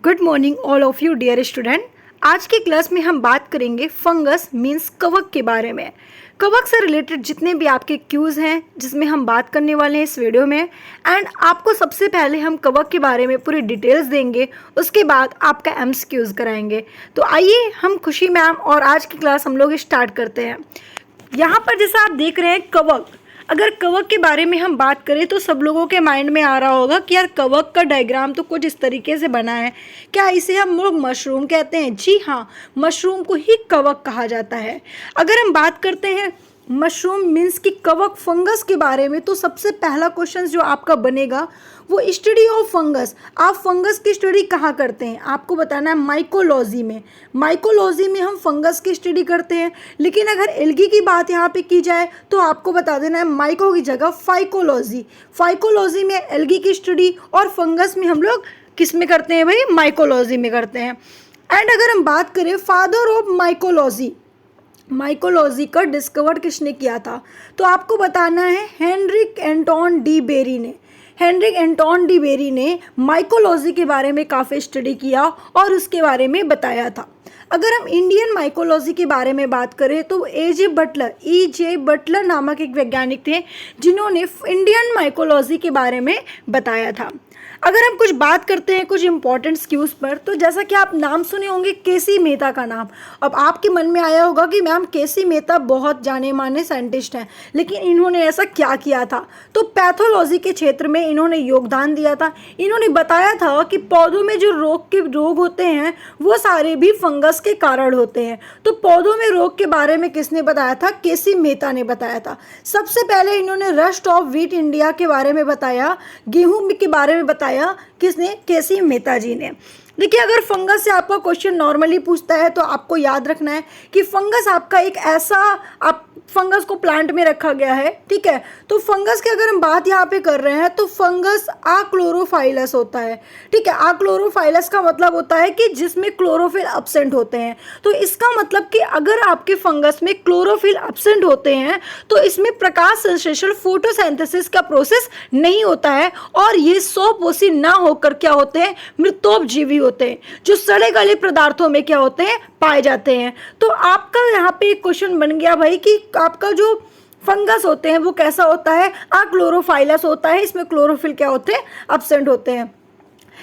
Good morning all of you dear student. आज की class में हम बात करेंगे फंगस मीन्स कवक के बारे में। कवक से रिलेटेड जितने भी आपके क्यूज़ हैं जिसमें हम बात करने वाले हैं इस वीडियो में। एंड आपको सबसे पहले हम कवक के बारे में पूरी डिटेल्स देंगे, उसके बाद आपका एमसीक्यूज़ कराएंगे। तो आइए हम खुशी मैम और आज की क्लास हम लोग स्टार्ट करते हैं। यहाँ पर जैसा आप देख रहे हैं कवक, अगर कवक के बारे में हम बात करें तो सब लोगों के माइंड में आ रहा होगा कि यार कवक का डायग्राम तो कुछ इस तरीके से बना है, क्या इसे हम लोग मशरूम कहते हैं? जी हाँ, मशरूम को ही कवक कहा जाता है। अगर हम बात करते हैं मशरूम मीन्स की कवक फंगस के बारे में, तो सबसे पहला क्वेश्चन जो आपका बनेगा वो स्टडी ऑफ फंगस। आप फंगस की स्टडी कहाँ करते हैं? आपको बताना है माइकोलॉजी में। माइकोलॉजी में हम फंगस की स्टडी करते हैं, लेकिन अगर एल्गी की बात यहाँ पे की जाए तो आपको बता देना है माइको की जगह फाइकोलॉजी। फाइकोलॉजी में एल्गी की स्टडी और फंगस में हम लोग किस में करते हैं भाई? माइकोलॉजी में करते हैं। एंड अगर हम बात करें फादर ऑफ माइकोलॉजी, माइकोलॉजी का डिस्कवर किसने किया था? तो आपको बताना है हेनरिक एंटोन डी बेरी ने। हेनरिक एंटोन डी बेरी ने माइकोलॉजी के बारे में काफ़ी स्टडी किया और उसके बारे में बताया था। अगर हम इंडियन माइकोलॉजी के बारे में बात करें तो ई जे बटलर नामक एक वैज्ञानिक थे जिन्होंने इंडियन माइकोलॉजी के बारे में बताया था। अगर हम कुछ बात करते हैं कुछ इंपॉर्टेंट क्यूज़ पर, तो जैसा कि आप नाम सुने होंगे केसी मेहता का नाम। अब आपके मन में आया होगा कि मैम केसी मेहता बहुत जाने माने साइंटिस्ट हैं, लेकिन इन्होंने ऐसा क्या किया था? तो पैथोलॉजी के क्षेत्र में इन्होंने योगदान दिया था। इन्होंने बताया था कि पौधों में जो रोग होते हैं वो सारे भी फंगस के कारण होते हैं। तो पौधों में रोग के बारे में किसने बताया था? केसी मेहता ने बताया था। सबसे पहले इन्होंने रस्ट ऑफ व्हीट इंडिया के बारे में बताया, गेहूं के बारे में बताया। किसने? केसी मेहता जी ने। देखिए, अगर फंगस से आपका क्वेश्चन नॉर्मली पूछता है तो आपको याद रखना है कि फंगस आपका एक ऐसा, आप फंगस को प्लांट में रखा गया है, ठीक है। तो फंगस की अगर हम बात यहाँ पे कर रहे हैं तो फंगस आक्लोरोफाइलस होता है, ठीक है। आक्लोरोफाइलस का मतलब होता है कि जिसमें क्लोरोफिल एब्सेंट होते हैं। तो इसका मतलब कि अगर आपके फंगस में क्लोरोफिल एब्सेंट होते हैं तो इसमें प्रकाश संश्लेषण फोटोसिंथेसिस का प्रोसेस नहीं होता है और ये स्वपोषी ना होकर क्या होते हैं? मृतोपजीवी होते हैं, जो सड़े गले पदार्थों में क्या होते हैं? पाए जाते हैं। तो आपका यहाँ पे एक क्वेश्चन बन गया भाई कि आपका जो फंगस होते हैं वो कैसा होता है? अक्लोरोफाइलस होता है। इसमें क्लोरोफिल क्या होते हैं? एब्सेंट होते हैं।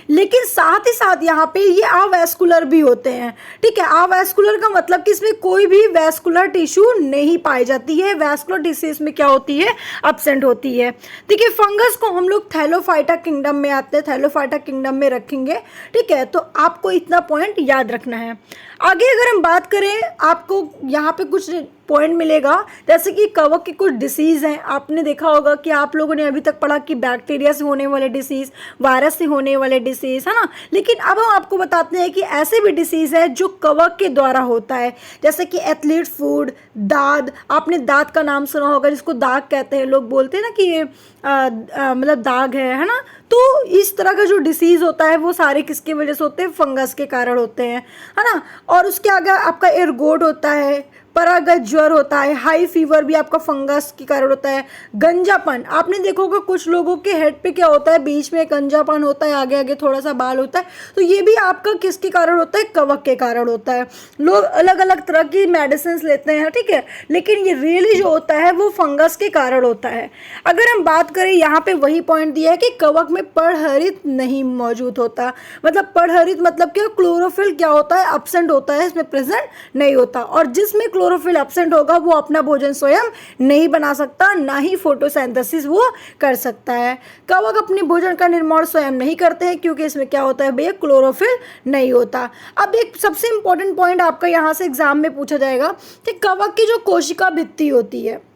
लेकिन साथ ही साथ यहाँ पे ये अवैस्कुलर भी होते हैं, ठीक है। अवैस्कुलर का मतलब कि इसमें कोई भी वैस्कुलर टिश्यू नहीं पाई जाती है। वैस्कुलर टिश्यू इसमें क्या होती है? एब्सेंट होती है। देखिए, फंगस को हम लोग थैलोफाइटा किंगडम में आते हैं, थैलोफाइटा किंगडम में रखेंगे, ठीक है। तो आपको इतना पॉइंट याद रखना है। आगे अगर हम बात करें, आपको यहाँ पे कुछ पॉइंट मिलेगा, जैसे कि कवक की कुछ डिसीज़ हैं। आपने देखा होगा कि आप लोगों ने अभी तक पढ़ा कि बैक्टीरिया से होने वाले डिसीज़, वायरस से होने वाले डिसीज़, है ना। लेकिन अब हम आपको बताते हैं कि ऐसे भी डिसीज़ है जो कवक के द्वारा होता है, जैसे कि एथलीट फूड, दाद। आपने दाद का नाम सुना होगा, जिसको दाग कहते हैं, लोग बोलते हैं ना कि ये मतलब दाग है ना। तो इस तरह का जो डिसीज़ होता है वो सारे किसकी वजह से होते हैं? फंगस के कारण होते हैं, है ना। और उसके आगे आपका एयरगोड होता है, परागत ज्वर होता है, हाई फीवर भी आपका फंगस के कारण होता है। गंजापन, आपने देखा होगा कुछ लोगों के हेड पे क्या होता है? बीच में गंजापन होता है, आगे आगे थोड़ा सा बाल होता है। तो ये भी आपका किसके कारण होता है? कवक के कारण होता है। लोग अलग अलग तरह की मेडिसिन लेते हैं, ठीक है, लेकिन ये रियली जो होता है वो फंगस के कारण होता है। अगर हम बात करें, यहाँ पे वही पॉइंट दिया है कि कवक में पर्णहरित नहीं मौजूद होता। मतलब पर्णहरित मतलब क्या? क्लोरोफिल क्या होता है? एब्सेंट होता है, इसमें प्रेजेंट नहीं होता। और जिसमें क्लोरोफिल एब्सेंट होगा वो अपना भोजन स्वयं नहीं बना सकता, ना ही फोटोसिंथेसिस वो कर सकता है। कवक अपने भोजन का निर्माण स्वयं नहीं करते हैं क्योंकि इसमें क्या होता है भैया? क्लोरोफिल नहीं होता। अब एक सबसे इंपॉर्टेंट पॉइंट आपका यहाँ से एग्जाम में पूछा जाएगा कि कवक की जो कोशिका भित्ति होती है,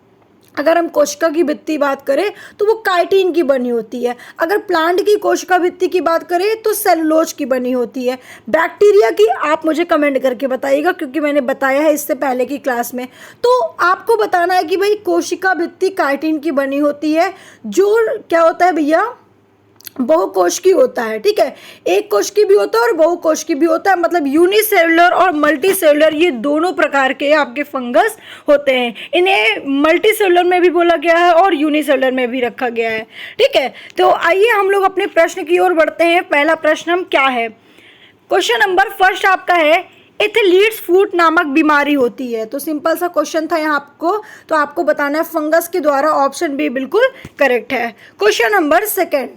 अगर हम कोशिका की भित्ति बात करें तो वो काइटिन की बनी होती है। अगर प्लांट की कोशिका भित्ति की बात करें तो सेलुलोज की बनी होती है। बैक्टीरिया की आप मुझे कमेंट करके बताइएगा, क्योंकि मैंने बताया है इससे पहले की क्लास में। तो आपको बताना है कि भाई कोशिका भित्ति काइटिन की बनी होती है, जो क्या होता है भैया? बहुकोशिकी होता है, ठीक है। एक कोशिकी भी होता है और बहुकोशिकी भी होता है। मतलब यूनिसेलुलर और मल्टी सेलुलर ये दोनों प्रकार के आपके फंगस होते हैं। इन्हें मल्टी सेलुलर में भी बोला गया है और यूनिसेलुलर में भी रखा गया है, ठीक है। तो आइए हम लोग अपने प्रश्न की ओर बढ़ते हैं। पहला प्रश्न हम क्या है? क्वेश्चन नंबर फर्स्ट आपका है एथलीट्स फूट नामक बीमारी होती है। तो सिंपल सा क्वेश्चन था यहाँ आपको, तो आपको बताना है फंगस के द्वारा। ऑप्शन बी बिल्कुल करेक्ट है। क्वेश्चन नंबर सेकंड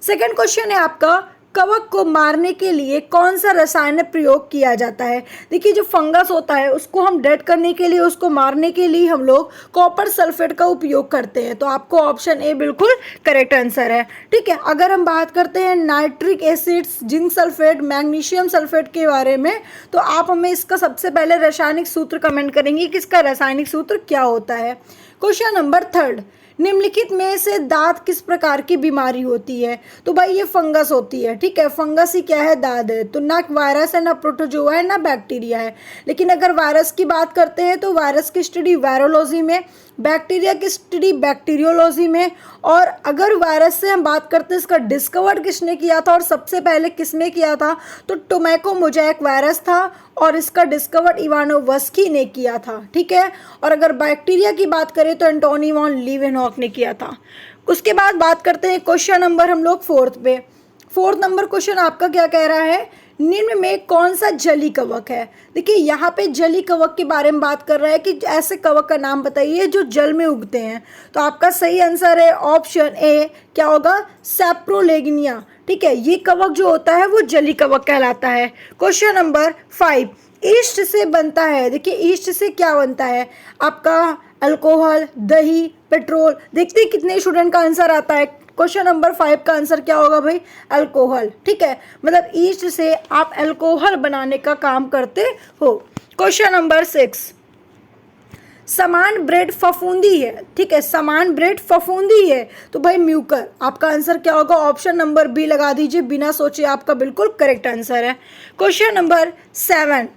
क्वेश्चन है आपका कवक को मारने के लिए कौन सा रसायन प्रयोग किया जाता है। देखिए जो फंगस होता है उसको हम डेड करने के लिए, उसको मारने के लिए हम लोग कॉपर सल्फेट का उपयोग करते हैं। तो आपको ऑप्शन ए बिल्कुल करेक्ट आंसर है। ठीक है, अगर हम बात करते हैं nitric acids, zinc sulphate, magnesium sulphate के बारे में, तो आप हमें इसका सबसे पहले रासायनिक सूत्र कमेंट करेंगे कि इसका रासायनिक सूत्र क्या होता है। क्वेश्चन नंबर थर्ड, निम्नलिखित में से दाद किस प्रकार की बीमारी होती है। तो भाई ये फंगस होती है। ठीक है, फंगस ही क्या है, दाद है। तो ना वायरस है, ना प्रोटोजोआ है, ना बैक्टीरिया है। लेकिन अगर वायरस की बात करते हैं तो वायरस की स्टडी वायरोलॉजी में, बैक्टीरिया की स्टडी बैक्टीरियोलॉजी में, और अगर वायरस से हम बात करते हैं इसका डिस्कवर किसने किया था और सबसे पहले किसने किया था, तो टोमैको मोजैक वायरस था और इसका डिस्कवर इवानोवस्की ने किया था। ठीक है, और अगर बैक्टीरिया की बात करें तो एंटोनी वॉन लीवेनहॉक ने किया था। उसके बाद बात करते हैं क्वेश्चन नंबर हम लोग फोर्थ नंबर क्वेश्चन आपका क्या कह रहा है, निम्न में कौन सा जली कवक है। देखिए यहाँ पे जली कवक के बारे में बात कर रहा है कि ऐसे कवक का नाम बताइए जो जल में उगते हैं। तो आपका सही आंसर है ऑप्शन ए, क्या होगा, सैप्रोलेगिनिया। ठीक है, ये कवक जो होता है वो जली कवक कहलाता है। क्वेश्चन नंबर 5, ईस्ट से बनता है। देखिए ईस्ट से क्या बनता है, आपका अल्कोहल, दही, पेट्रोल। देखते हैं कितने स्टूडेंट का आंसर आता है। क्वेश्चन नंबर 5 का आंसर क्या होगा भाई, अल्कोहल। ठीक है, मतलब ईस्ट से आप अल्कोहल बनाने का काम करते हो। क्वेश्चन नंबर 6, समान ब्रेड फफूंदी है। ठीक है, समान ब्रेड फफूंदी है तो भाई म्यूकर। आपका आंसर क्या होगा, ऑप्शन नंबर बी लगा दीजिए, बिना सोचे आपका बिल्कुल करेक्ट आंसर है। क्वेश्चन नंबर 7,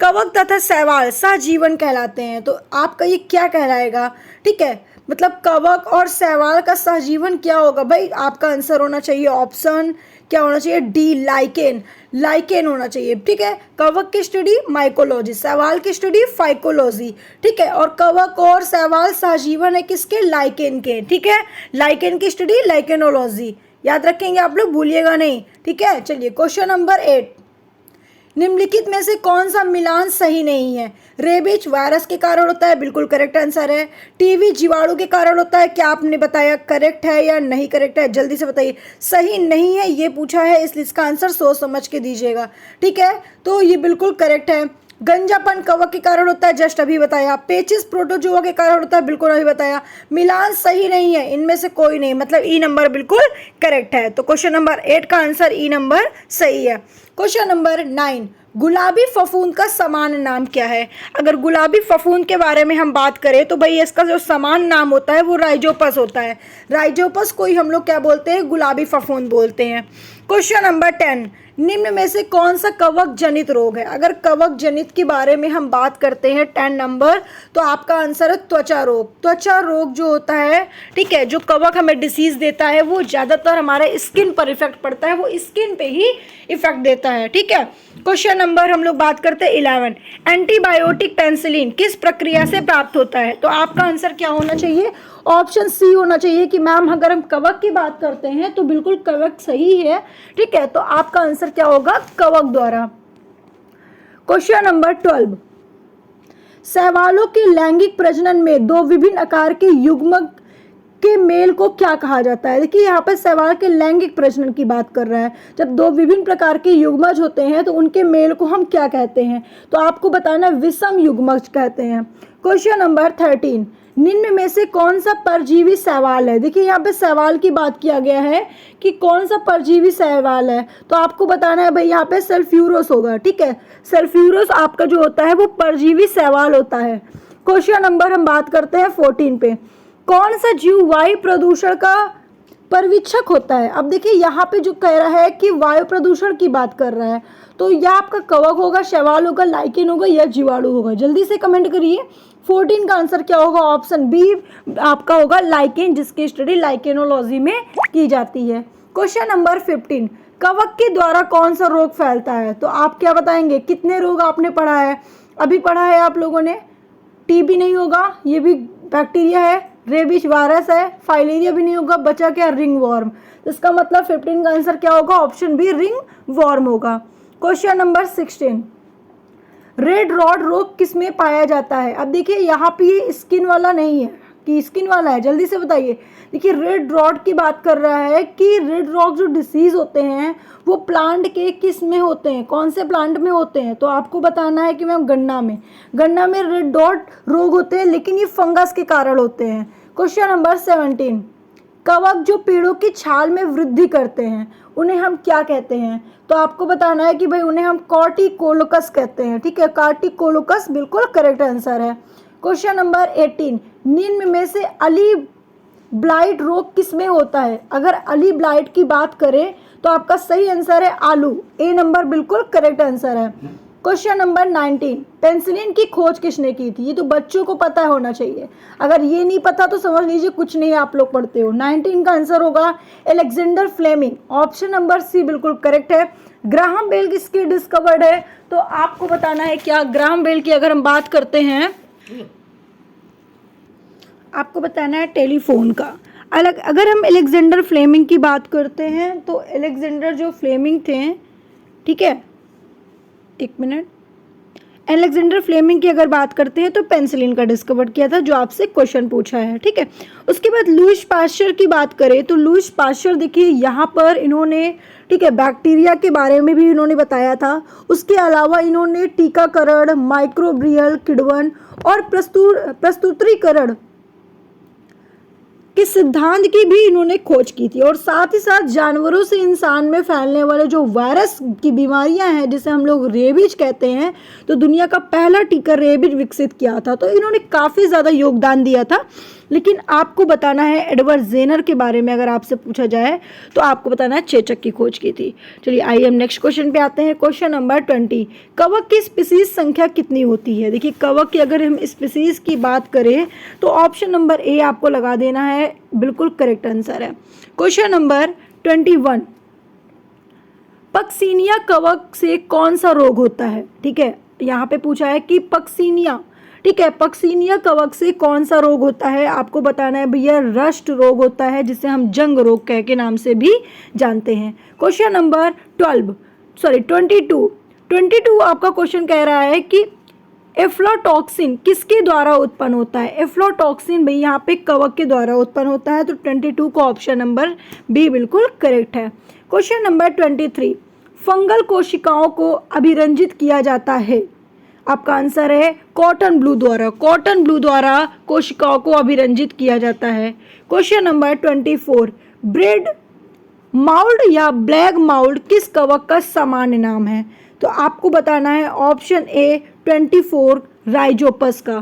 कवक तथा शैवाल सहजीवन कहलाते हैं। तो आपका ये क्या कहलाएगा। ठीक है, मतलब कवक और शैवाल का सहजीवन क्या होगा भाई, आपका आंसर होना चाहिए ऑप्शन क्या होना चाहिए, डी, लाइकेन होना चाहिए। ठीक है, कवक की स्टडी माइकोलॉजी, शैवाल की स्टडी फाइकोलॉजी। ठीक है, और कवक और शैवाल सहजीवन है किसके, लाइकेन के। ठीक है, लाइकेन की स्टडी लाइकेनोलॉजी, याद रखेंगे आप लोग, भूलिएगा नहीं। ठीक है, चलिए क्वेश्चन नंबर 8, निम्नलिखित में से कौन सा मिलान सही नहीं है। रेबीज वायरस के कारण होता है, बिल्कुल करेक्ट आंसर है। टीवी जीवाणु के कारण होता है, क्या आपने बताया करेक्ट है या नहीं करेक्ट है, जल्दी से बताइए। सही नहीं है ये पूछा है, इसलिए इसका आंसर सोच समझ के दीजिएगा। ठीक है, तो ये बिल्कुल करेक्ट है। गंजापन कवक के कारण होता है, जस्ट अभी बताया। पेचिस प्रोटोजोआ के कारण होता है, बिल्कुल अभी बताया। मिलान सही नहीं है, इनमें से कोई नहीं, मतलब ई नंबर बिल्कुल करेक्ट है। तो क्वेश्चन नंबर 8 का आंसर ई नंबर सही है। क्वेश्चन नंबर 9, गुलाबी फफूंद का समान नाम क्या है। अगर गुलाबी फफूंद के बारे में हम बात करें तो भाई इसका जो समान नाम होता है वो राइजोपस होता है। राइजोपस को ही हम लोग क्या बोलते हैं, गुलाबी फफूंद बोलते हैं। क्वेश्चन नंबर 10, निम्न में से कौन सा कवक जनित रोग है। अगर कवक जनित के बारे में हम बात करते हैं 10 नंबर, तो आपका आंसर है त्वचा रोग। त्वचा रोग जो होता है, ठीक है, जो कवक हमें डिसीज देता है वो ज़्यादातर हमारे स्किन पर इफेक्ट पड़ता है, वो स्किन पे ही इफेक्ट देता है। ठीक है, क्वेश्चन नंबर हम लोग बात करते हैं 11, एंटीबायोटिक पेनिसिलिन किस प्रक्रिया से प्राप्त होता है। तो आपका आंसर क्या होना चाहिए, ऑप्शन सी होना चाहिए कि मैम अगर हम कवक की बात करते हैं तो बिल्कुल कवक सही है। ठीक है, तो आपका आंसर क्या होगा, कवक द्वारा। क्वेश्चन नंबर 12, शैवालों के लैंगिक प्रजनन में दो विभिन्न आकार के युग्मक के मेल को क्या कहा जाता है। देखिए यहाँ पर शैवाल के लैंगिक प्रजनन की बात कर रहा है। जब दो विभिन्न प्रकार के युग्मज होते हैं तो उनके मेल को हम क्या कहते हैं, तो आपको बताना विषम युग्मज कहते हैं। क्वेश्चन नंबर 13, निम्न में से कौन सा परजीवी शैवाल है। देखिए यहाँ पे शैवाल की बात किया गया है कि कौन सा परजीवी शैवाल है, तो आपको बताना है भाई यहाँ पे सल्फ्यूरोस होगा। ठीक है, सल्फ्यूरोस आपका जो होता है वो परजीवी शैवाल होता है। क्वेश्चन नंबर हम बात करते हैं 14 पे, कौन सा जीव वायु प्रदूषण का परिवीक्षक होता है। अब देखिए यहाँ पे जो कह रहा है कि वायु प्रदूषण की बात कर रहा है, तो यह आपका कवक होगा, शैवाल होगा, लाइकेन होगा या जीवाणु होगा, जल्दी से कमेंट करिए। 14 का आंसर क्या होगा, ऑप्शन बी आपका होगा लाइकेन, जिसकी स्टडी लाइकेनोलॉजी में की जाती है। क्वेश्चन नंबर 15, कवक के द्वारा कौन सा रोग फैलता है। तो आप क्या बताएंगे, कितने रोग आपने पढ़ा है, अभी पढ़ा है आप लोगों ने। टीबी नहीं होगा, ये भी बैक्टीरिया है। रेबिश वायरस है, फाइलेरिया भी नहीं होगा, बचा क्या, रिंग वॉर्म। तो इसका मतलब 15 का आंसर क्या होगा, ऑप्शन बी रिंग वॉर्म होगा। क्वेश्चन नंबर 16, रेड रॉड रोग किस में पाया जाता है। अब देखिए यहाँ पे ये स्किन वाला नहीं है कि स्किन वाला है, जल्दी से बताइए। देखिए रेड रॉड की बात कर रहा है कि रेड रॉड जो डिसीज होते हैं वो प्लांट के किस में होते हैं, कौन से प्लांट में होते हैं। तो आपको बताना है कि मैम गन्ना में रेड डॉट रोग होते हैं, लेकिन ये फंगस के कारण होते हैं। क्वेश्चन नंबर 17, कवक जो पेड़ों की छाल में वृद्धि करते हैं उन्हें हम क्या कहते हैं। तो आपको बताना है कि भाई उन्हें हम कॉर्टिकोलोकस कहते हैं, ठीक है, कॉर्टिकोलोकस बिल्कुल करेक्ट आंसर है। क्वेश्चन नंबर 18, निम्न में से अली ब्लाइट रोग किस में होता है। अगर अली ब्लाइट की बात करें तो आपका सही आंसर है आलू, ए नंबर बिल्कुल करेक्ट आंसर है। क्वेश्चन नंबर 19, पेंसिलिन की खोज किसने की थी। ये तो बच्चों को पता होना चाहिए, अगर ये नहीं पता तो समझ लीजिए कुछ नहीं आप लोग पढ़ते हो। 19 का आंसर होगा Alexander Fleming, option number C बिल्कुल करेक्ट है। ग्राहम बेल किसकी डिस्कवर्ड है, तो आपको बताना है क्या, ग्राहम बेल की अगर हम बात करते हैं, आपको बताना है टेलीफोन का। अगर हम अलेक्जेंडर फ्लेमिंग की बात करते हैं तो अलेक्जेंडर जो फ्लेमिंग थे, ठीक है, एक मिनट, अलेक्जेंडर फ्लेमिंग की अगर बात करते हैं तो पेंसिलिन का डिस्कवर किया था, जो आपसे क्वेश्चन पूछा है, ठीक है। उसके बाद लुईस पास्चर की बात करें तो लुईस पास्चर देखिए यहाँ पर इन्होंने, ठीक है, बैक्टीरिया के बारे में भी इन्होंने बताया था। उसके अलावा इन्होंने टीकाकरण, माइक्रोबियल किण्वन और प्रस्तुतीकरण के सिद्धांत की भी इन्होंने खोज की थी। और साथ ही साथ जानवरों से इंसान में फैलने वाले जो वायरस की बीमारियां हैं जिसे हम लोग रेबीज कहते हैं, तो दुनिया का पहला टीका रेबीज विकसित किया था। तो इन्होंने काफ़ी ज़्यादा योगदान दिया था। लेकिन आपको बताना है एडवर्ड जेनर के बारे में, अगर आपसे पूछा जाए तो आपको बताना है चेचक की खोज की थी। चलिए आइए हम नेक्स्ट क्वेश्चन पे आते हैं। क्वेश्चन नंबर 20, कवक की स्पीसीज संख्या कितनी होती है। देखिए कवक की अगर हम स्पीसीज की बात करें तो ऑप्शन नंबर ए आपको लगा देना है, बिल्कुल करेक्ट आंसर है। क्वेश्चन नंबर 21, पक्सीनिया कवक से कौन सा रोग होता है। ठीक है, यहाँ पे पूछा है कि पक्सीनिया, ठीक है, पक्सीनिया कवक से कौन सा रोग होता है। आपको बताना है भैया रस्ट रोग होता है, जिसे हम जंग रोग कह के नाम से भी जानते हैं। क्वेश्चन नंबर 22 आपका क्वेश्चन कह रहा है कि एफ्लाटॉक्सिन किसके द्वारा उत्पन्न होता है। एफ्लाटॉक्सिन भाई यहाँ पे कवक के द्वारा उत्पन्न होता है। तो 22 का ऑप्शन नंबर बी बिल्कुल करेक्ट है। क्वेश्चन नंबर 23, फंगल कोशिकाओं को अभिरंजित किया जाता है। आपका आंसर है कॉटन ब्लू द्वारा। कॉटन ब्लू द्वारा कोशिकाओं को अभिरंजित किया जाता है। क्वेश्चन नंबर 24, ब्रेड माउल्ड या ब्लैक माउल्ड किस कवक का सामान्य नाम है। तो आपको बताना है ऑप्शन ए 24 राइजोपस का।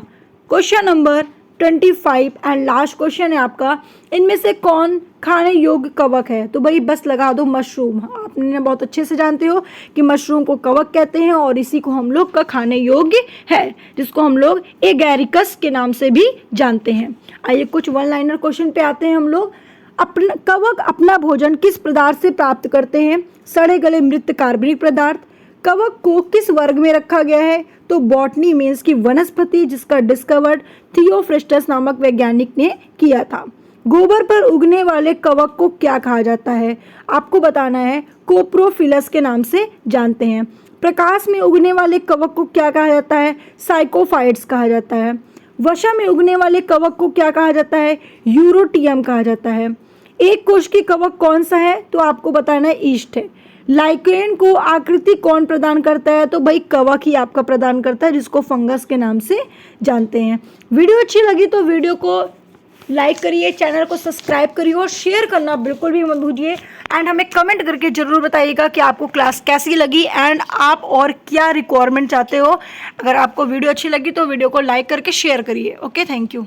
Question number 25 and last question है आपका, इनमें से कौन खाने योग्य कवक है। तो भाई बस लगा दो मशरूम। आपने बहुत अच्छे से जानते हो कि मशरूम को कवक कहते हैं और इसी को हम लोग का खाने योग्य है, जिसको हम लोग एगैरिकस के नाम से भी जानते हैं। आइए कुछ वन लाइनर क्वेश्चन पे आते हैं हम लोग। कवक अपना भोजन किस पदार्थ से प्राप्त करते हैं। सड़े गले मृत कार्बनिक पदार्थ। कवक को किस वर्ग में रखा गया है। तो बॉटनी मीन्स की वनस्पति, जिसका डिस्कवर्ड थियोफ्रिस्टस नामक वैज्ञानिक ने किया था। गोबर पर उगने वाले कवक को क्या कहा जाता है। आपको बताना है कोप्रोफिलस के नाम से जानते हैं। प्रकाश में उगने वाले कवक को क्या कहा जाता है। साइकोफाइट्स कहा जाता है। वसा में उगने वाले कवक को क्या कहा जाता है। यूरोटियम कहा जाता है। एक कोश की कवक कौन सा है। तो आपको बताना है ईस्ट है। लाइकेन को आकृति कौन प्रदान करता है। तो भाई कवक ही आपका प्रदान करता है, जिसको फंगस के नाम से जानते हैं। वीडियो अच्छी लगी तो वीडियो को लाइक करिए, चैनल को सब्सक्राइब करिए और शेयर करना बिल्कुल भी मत भूलिए। एंड हमें कमेंट करके ज़रूर बताइएगा कि आपको क्लास कैसी लगी एंड आप और क्या रिक्वायरमेंट चाहते हो। अगर आपको वीडियो अच्छी लगी तो वीडियो को लाइक करके शेयर करिए। Okay, thank you.